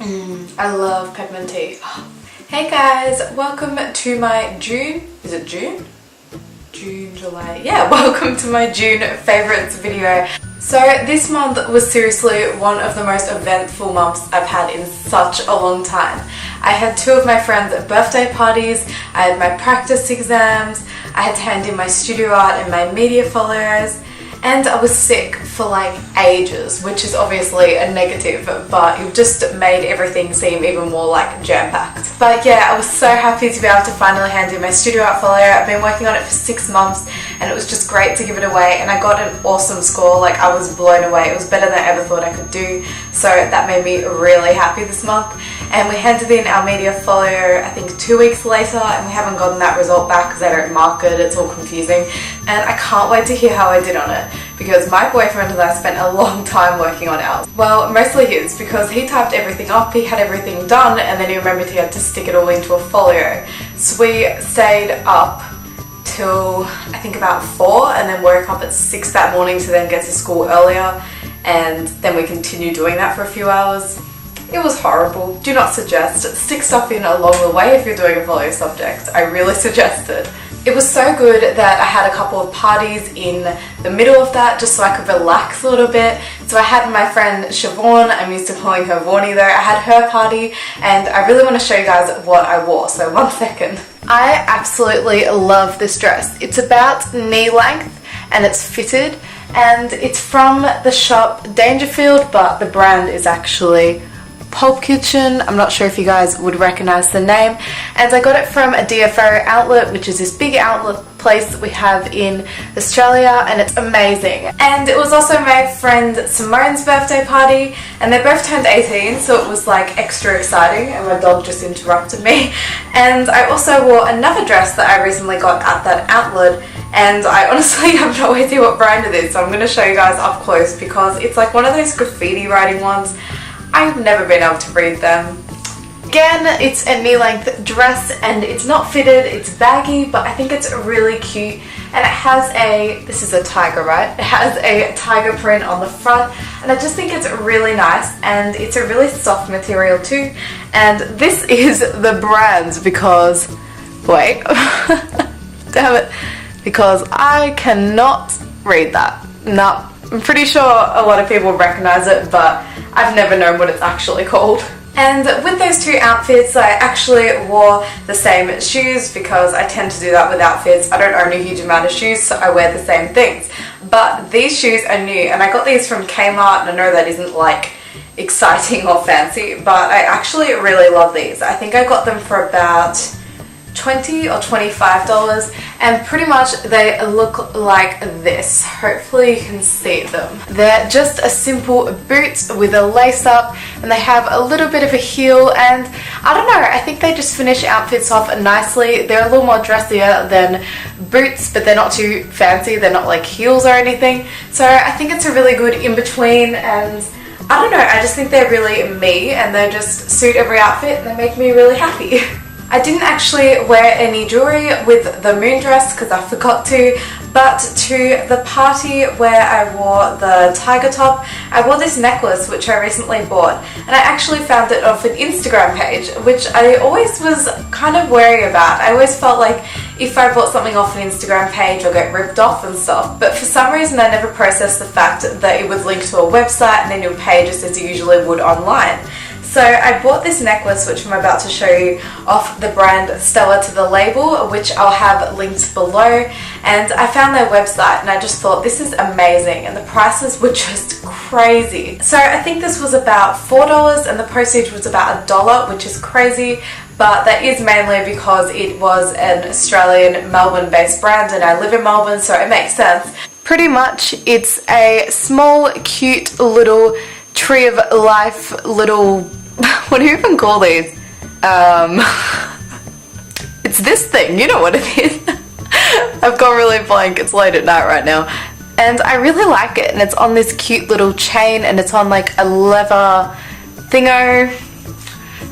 I love peppermint tea. Hey guys, welcome to my June, is it June? June, July, yeah, welcome to my June favourites video. So this month was seriously one of the most eventful months I've had in such a long time. I had two of my friends' birthday parties, I had my practice exams, I had to hand in my studio art and my media folios, and I was sick for like ages, which is obviously a negative, but it just made everything seem even more like jam-packed. But yeah, I was so happy to be able to finally hand in my studio art folio. I've been working on it for 6 months and it was just great to give it away, and I got an awesome score. Like, I was blown away. It was better than I ever thought I could do, so that made me really happy this month. And we handed in our media folio I think 2 weeks later, and we haven't gotten that result back because they don't mark it. It's all confusing, and I can't wait to hear how I did on it, because my boyfriend and I spent a long time working on ours. Well, mostly his, because he typed everything up, he had everything done, and then he remembered he had to stick it all into a folio. So we stayed up till I think about 4, and then woke up at 6 that morning to then get to school earlier, and then we continued doing that for a few hours. It was horrible. Do not suggest. Stick stuff in along the way if you're doing a folio subject. I really suggest it. It was so good that I had a couple of parties in the middle of that just so I could relax a little bit. So I had my friend Siobhan, I'm used to calling her Vaughnie though, I had her party, and I really want to show you guys what I wore, so 1 second. I absolutely love this dress. It's about knee length and it's fitted, and it's from the shop Dangerfied, but the brand is actually Pulp. I'm not sure if you guys would recognize the name, and I got it from a DFO outlet, which is this big outlet place that we have in Australia, and it's amazing. And it was also my friend Simone's birthday party, and they both turned 18, so it was like extra exciting, and my dog just interrupted me. And I also wore another dress that I recently got at that outlet, and I honestly have no idea what brand it is, so I'm going to show you guys up close because it's like one of those graffiti writing ones. I've never been able to read them. Again, it's a knee-length dress and it's not fitted, it's baggy, but I think it's really cute, and it has a, this is a tiger, right? It has a tiger print on the front, and I just think it's really nice, and it's a really soft material too. And this is the brand because, wait, damn it, because I cannot read that. No, I'm pretty sure a lot of people recognize it, but I've never known what it's actually called. And with those two outfits, I actually wore the same shoes because I tend to do that with outfits. I don't own a huge amount of shoes, so I wear the same things. But these shoes are new, and I got these from Kmart, and I know that isn't like exciting or fancy, but I actually really love these. I think I got them for about $20 or $25, and pretty much they look like this. Hopefully you can see them. They're just a simple boot with a lace up, and they have a little bit of a heel, and I don't know, I think they just finish outfits off nicely. They're a little more dressier than boots, but they're not too fancy. They're not like heels or anything, so I think it's a really good in-between, and I don't know, I just think they're really me, and they just suit every outfit and they make me really happy. I didn't actually wear any jewellery with the moon dress because I forgot to, but to the party where I wore the tiger top, I wore this necklace which I recently bought, and I actually found it off an Instagram page, which I always was kind of wary about. I always felt like if I bought something off an Instagram page I'll get ripped off and stuff, but for some reason I never processed the fact that it would link to a website and then you would pay just as you usually would online. So I bought this necklace, which I'm about to show you, off the brand Stella to the Label, which I'll have linked below, and I found their website and I just thought this is amazing, and the prices were just crazy. So I think this was about $4 and the postage was about $1, which is crazy, but that is mainly because it was an Australian Melbourne based brand and I live in Melbourne, so it makes sense. Pretty much it's a small cute little tree of life little, what do you even call these? It's this thing, you know what it is. I've gone really blank, it's late at night right now. And I really like it, and it's on this cute little chain, and it's on like a leather thingo.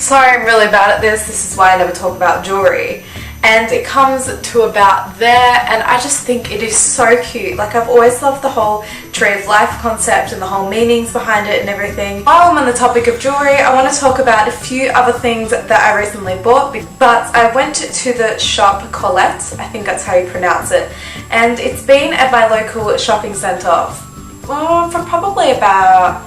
Sorry, I'm really bad at this is why I never talk about jewellery. And it comes to about there, and I just think it is so cute. Like, I've always loved the whole tree of life concept and the whole meanings behind it and everything. While I'm on the topic of jewellery, I want to talk about a few other things that I recently bought, but I went to the shop Colette, I think that's how you pronounce it, and it's been at my local shopping centre for probably about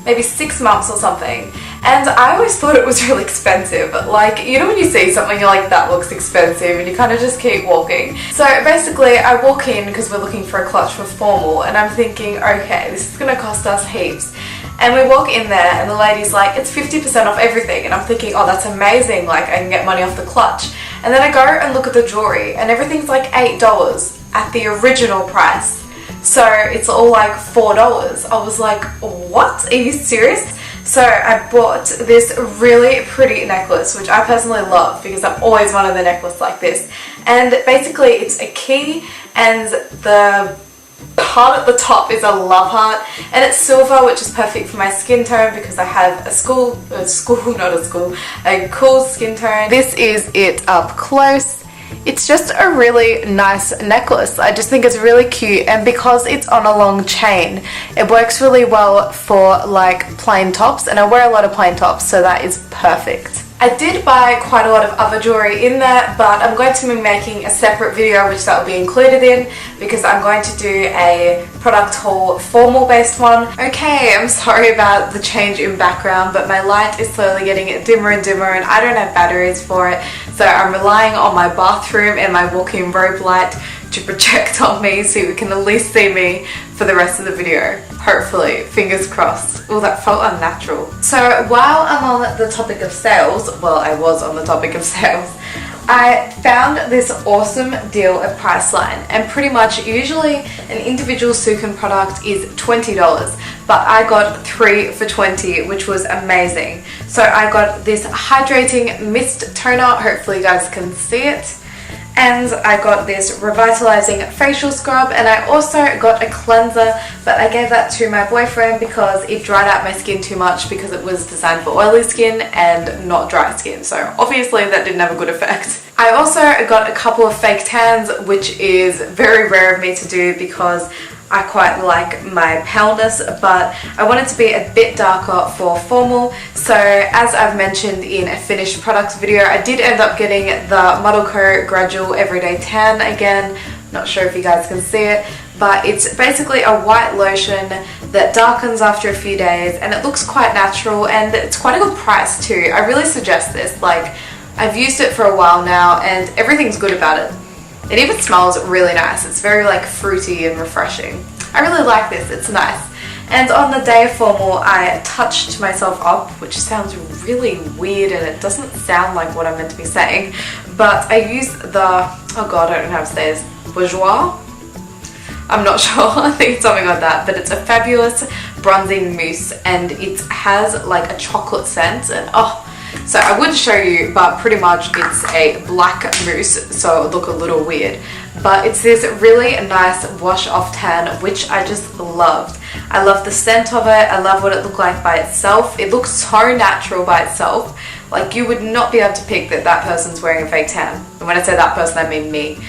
maybe 6 months or something. And I always thought it was really expensive. Like, you know when you see something you're like, that looks expensive, and you kind of just keep walking. So basically I walk in because we're looking for a clutch for formal, and I'm thinking, okay, this is going to cost us heaps. And we walk in there and the lady's like, it's 50% off everything, and I'm thinking, oh, that's amazing, like I can get money off the clutch. And then I go and look at the jewellery and everything's like $8 at the original price. So it's all like $4. I was like, what? Are you serious? So I bought this really pretty necklace, which I personally love because I've always wanted a necklace like this. And basically it's a key, and the heart at the top is a love heart, and it's silver, which is perfect for my skin tone because I have a cool skin tone. This is it up close. It's just a really nice necklace. I just think it's really cute, and because it's on a long chain, it works really well for like plain tops, and I wear a lot of plain tops, so that is perfect. I did buy quite a lot of other jewellery in there, but I'm going to be making a separate video which that will be included in, because I'm going to do a product haul, formal based one. Okay, I'm sorry about the change in background, but my light is slowly getting dimmer and dimmer, and I don't have batteries for it, so I'm relying on my bathroom and my walk-in robe light to project on me so you can at least see me for the rest of the video. Hopefully, fingers crossed. Oh, that felt unnatural. So while I'm on the topic of sales, well, I was on the topic of sales, I found this awesome deal at Priceline, and pretty much usually an individual Sukin product is $20, but I got 3 for $20, which was amazing. So I got this hydrating mist toner, hopefully you guys can see it. And I got this revitalizing facial scrub, and I also got a cleanser, but I gave that to my boyfriend because it dried out my skin too much because it was designed for oily skin and not dry skin, so obviously that didn't have a good effect. I also got a couple of fake tans, which is very rare of me to do because I quite like my paleness, but I wanted to be a bit darker for formal. So as I've mentioned in a finished products video, I did end up getting the Model Co Gradual Everyday Tan again. Not sure if you guys can see it, but it's basically a white lotion that darkens after a few days, and it looks quite natural, and it's quite a good price too. I really suggest this. Like, I've used it for a while now and everything's good about it. It even smells really nice. It's very like fruity and refreshing. I really like this, it's nice. And on the day of formal, I touched myself up, which sounds really weird and it doesn't sound like what I'm meant to be saying, but I used the, oh god, I don't know how to say this, Bonjour? I'm not sure, I think it's something like that, but it's a fabulous bronzing mousse, and it has like a chocolate scent, and oh, so I would show you, but pretty much it's a black mousse, so it would look a little weird. But it's this really nice wash off tan, which I just loved. I love the scent of it, I love what it looked like by itself. It looks so natural by itself. Like, you would not be able to pick that that person's wearing a fake tan. And when I say that person, I mean me.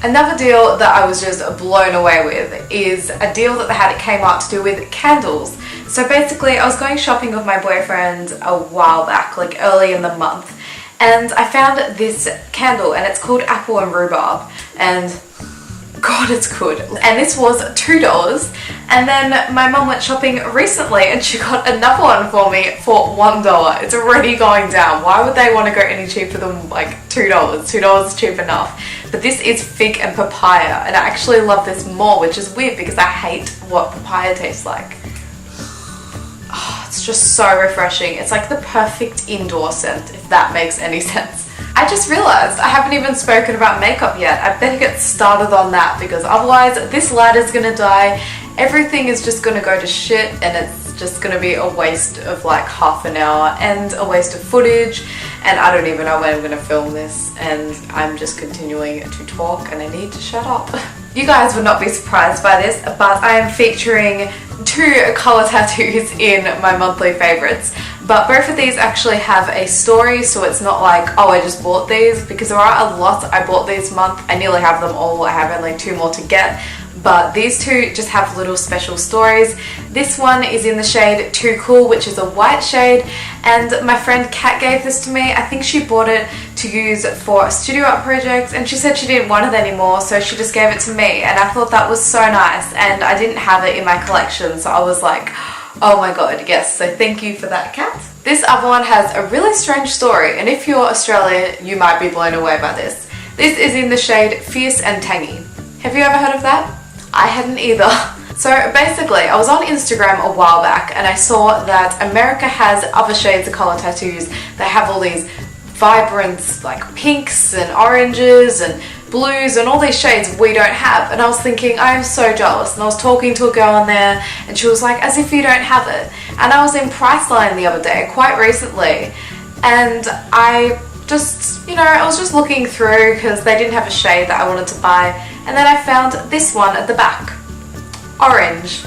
Another deal that I was just blown away with is a deal that they had at Kmart to do with candles. So basically, I was going shopping with my boyfriend a while back, like early in the month, and I found this candle, and it's called Apple and Rhubarb, and god, it's good. And this was $2, and then my mum went shopping recently and she got another one for me for $1. It's already going down. Why would they want to go any cheaper than like $2? $2 is cheap enough. But this is fig and papaya, and I actually love this more, which is weird because I hate what papaya tastes like. Oh, it's just so refreshing. It's like the perfect indoor scent, if that makes any sense. I just realised I haven't even spoken about makeup yet. I better get started on that, because otherwise this light is gonna die, everything is just gonna go to shit, and it's just gonna be a waste of like half an hour and a waste of footage, and I don't even know when I'm gonna film this, and I'm just continuing to talk and I need to shut up. You guys would not be surprised by this, but I am featuring 2 colour tattoos in my monthly favourites, but both of these actually have a story, so it's not like, oh, I just bought these, because there are a lot I bought this month. I nearly have them all, I have only 2 more to get, but these two just have little special stories. This one is in the shade Too Cool, which is a white shade, and my friend Kat gave this to me. I think she bought it to use for a studio art project, and she said she didn't want it anymore, so she just gave it to me, and I thought that was so nice, and I didn't have it in my collection, so I was like, oh my god, yes, so thank you for that, Kat. This other one has a really strange story, and if you're Australian, you might be blown away by this. This is in the shade Fierce and Tangy. Have you ever heard of that? I hadn't either. So basically, I was on Instagram a while back and I saw that America has other shades of colour tattoos. They have all these vibrant like pinks and oranges and blues and all these shades we don't have, and I was thinking, I am so jealous. And I was talking to a girl on there and she was like, as if you don't have it. And I was in Priceline the other day, quite recently, and I just, you know, I was just looking through because they didn't have a shade that I wanted to buy, and then I found this one at the back, orange.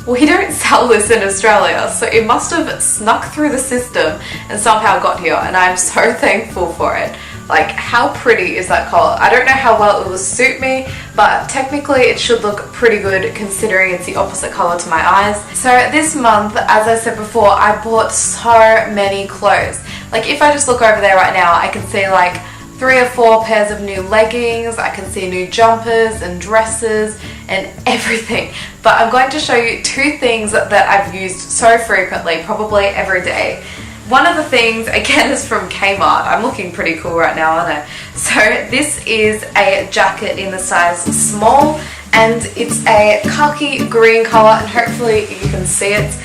We don't sell this in Australia, so it must have snuck through the system and somehow got here, and I'm so thankful for it. Like, how pretty is that colour? I don't know how well it will suit me, but technically it should look pretty good considering it's the opposite colour to my eyes. So this month, as I said before, I bought so many clothes. Like, if I just look over there right now, I can see like 3 or 4 pairs of new leggings, I can see new jumpers and dresses and everything. But I'm going to show you 2 things that I've used so frequently, probably every day. One of the things, again, is from Kmart. I'm looking pretty cool right now, aren't I? So this is a jacket in the size small, and it's a khaki green colour, and hopefully you can see it.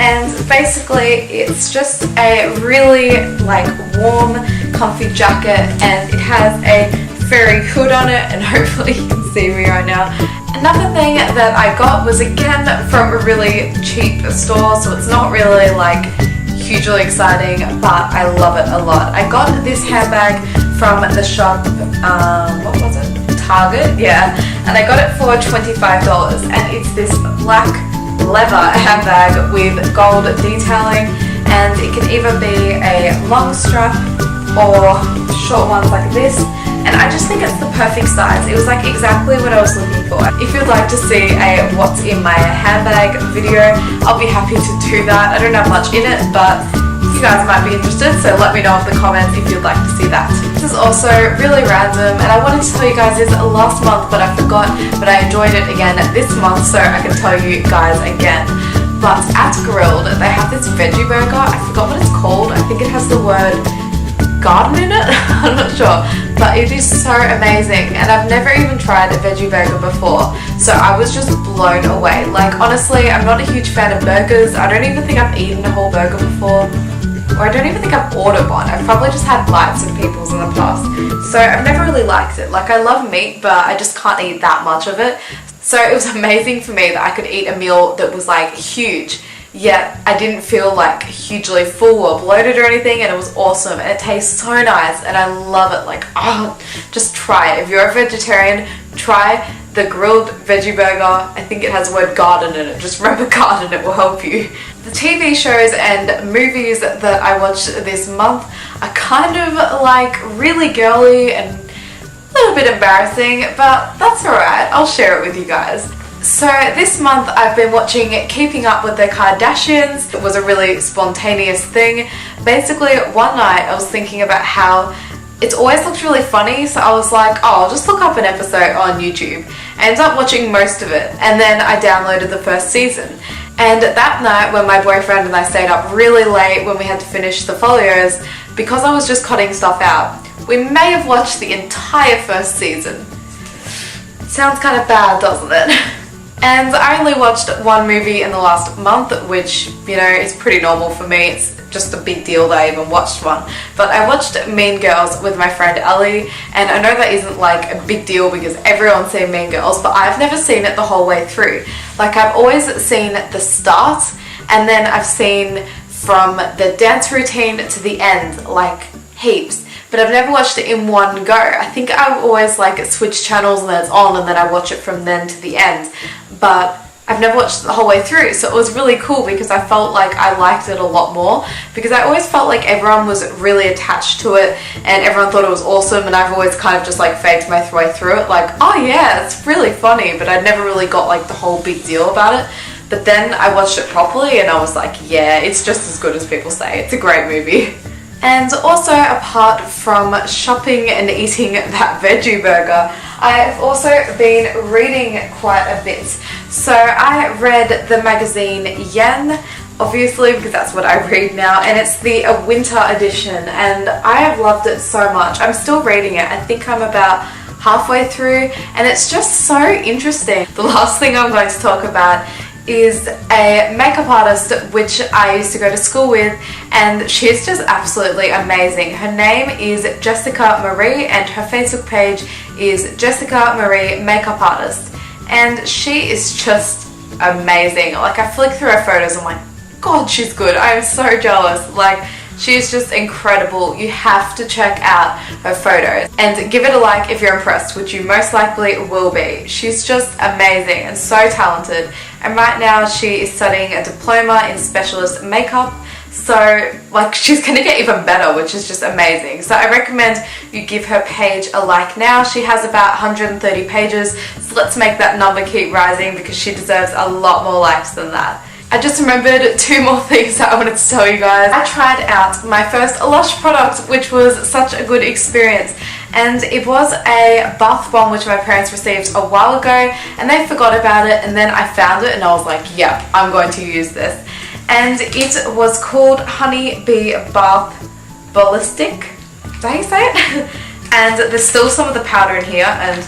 And basically it's just a really like warm, comfy jacket, and it has a fairy hood on it, and hopefully you can see me right now. Another thing that I got was again from a really cheap store, so it's not really like hugely exciting, but I love it a lot. I got this handbag from the shop, what was it? Target, yeah, and I got it for $25, and it's this black leather handbag with gold detailing, and it can either be a long strap or short ones like this, and I just think it's the perfect size. It was like exactly what I was looking for. If you'd like to see a what's in my handbag video, I'll be happy to do that. I don't have much in it, but you guys might be interested, so let me know in the comments if you'd like to see that. This is also really random, and I wanted to tell you guys this last month, but I forgot, but I enjoyed it again this month, so I can tell you guys again. But at Grilled, they have this veggie burger. I forgot what it's called. I think it has the word garden in it. I'm not sure, but it is so amazing, and I've never even tried a veggie burger before, so I was just blown away. Like, honestly, I'm not a huge fan of burgers. I don't even think I've eaten a whole burger before, or I don't even think I've ordered one. I've probably just had bites of people's in the past, so I've never really liked it. Like, I love meat, but I just can't eat that much of it. So it was amazing for me that I could eat a meal that was like huge, yet I didn't feel like hugely full or bloated or anything, and it was awesome, and it tastes so nice, and I love it. Like, oh, just try it. If you're a vegetarian, try the Grilled veggie burger. I think it has the word garden in it. Just remember garden, it will help you. The TV shows and movies that I watched this month are kind of like really girly and a little bit embarrassing, but that's alright, I'll share it with you guys. So this month I've been watching Keeping Up with the Kardashians. It was a really spontaneous thing. Basically, one night I was thinking about how it's always looked really funny, so I was like, oh, I'll just look up an episode on YouTube. I ended up watching most of it, and then I downloaded the first season. And that night when my boyfriend and I stayed up really late when we had to finish the folios, because I was just cutting stuff out, we may have watched the entire first season. Sounds kind of bad, doesn't it? And I only watched one movie in the last month, which, you know, is pretty normal for me. It's just a big deal that I even watched one. But I watched Mean Girls with my friend Ellie, and I know that isn't like a big deal because everyone's seen Mean Girls, but I've never seen it the whole way through. Like, I've always seen the start, and then I've seen from the dance routine to the end, like heaps. But I've never watched it in one go. I think I've always like switched channels and then it's on, and then I watch it from then to the end. But I've never watched it the whole way through, so it was really cool because I felt like I liked it a lot more, because I always felt like everyone was really attached to it and everyone thought it was awesome, and I've always kind of just like faked my way through it, like, oh yeah, it's really funny, but I never really got like the whole big deal about it. But then I watched it properly and I was like, yeah, it's just as good as people say. It's a great movie. And also, apart from shopping and eating that veggie burger, I've also been reading quite a bit. So I read the magazine Yen, obviously, because that's what I read now, and it's the winter edition, and I have loved it so much. I'm still reading it. I think I'm about halfway through, and it's just so interesting. The last thing I'm going to talk about is a makeup artist which I used to go to school with, and she's just absolutely amazing. Her name is Jessica Marie and her Facebook page is Jessica Marie Makeup Artist, and she is just amazing. Like, I flick through her photos, I'm like, God, she's good. I am so jealous. Like, she's just incredible. You have to check out her photos and give it a like if you're impressed, which you most likely will be. She's just amazing and so talented. And right now she is studying a diploma in specialist makeup. So like, she's gonna get even better, which is just amazing. So I recommend you give her page a like now. She has about 130 pages. So let's make that number keep rising because she deserves a lot more likes than that. I just remembered two more things that I wanted to tell you guys. I tried out my first Lush product, which was such a good experience, and it was a bath bomb which my parents received a while ago and they forgot about it, and then I found it and I was like, yeah, I'm going to use this. And it was called Honey Bee Bath Ballistic. Is that how you say it? And there's still some of the powder in here, and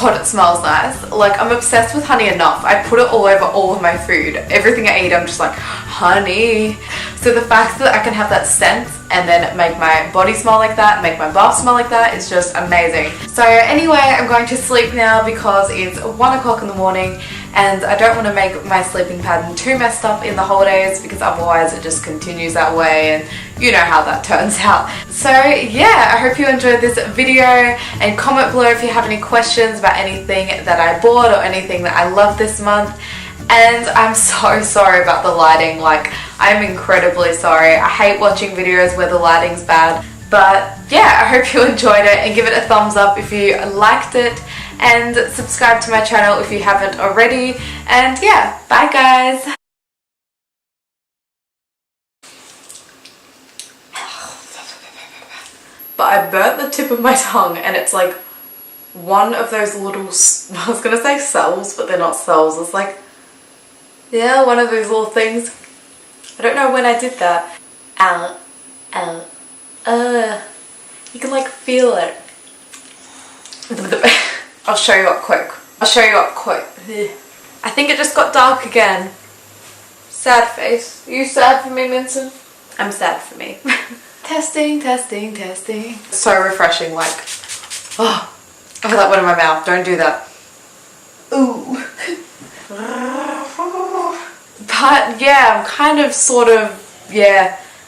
God, it smells nice. Like, I'm obsessed with honey enough. I put it all over all of my food. Everything I eat, I'm just like, honey. So the fact that I can have that scent and then make my body smell like that, make my bath smell like that, is just amazing. So anyway, I'm going to sleep now because it's 1 o'clock in the morning and I don't want to make my sleeping pattern too messed up in the holidays because otherwise it just continues that way, and you know how that turns out. So yeah, I hope you enjoyed this video, and comment below if you have any questions about anything that I bought or anything that I love this month. And I'm so sorry about the lighting. Like, I'm incredibly sorry. I hate watching videos where the lighting's bad. But yeah, I hope you enjoyed it, and give it a thumbs up if you liked it, and subscribe to my channel if you haven't already. And yeah, bye guys. But I burnt the tip of my tongue, and it's like one of those little, I was gonna say cells, but they're not cells. It's like, yeah, one of those little things. I don't know when I did that. Ow, ow, you can like feel it. I'll show you up quick. I'll show you up quick. I think it just got dark again. Sad face. Are you sad for me, Minson? I'm sad for me. Testing, testing, testing. So refreshing, like, oh, I feel that one in my mouth. Don't do that. Ooh. But yeah, I'm kind of, sort of, yeah,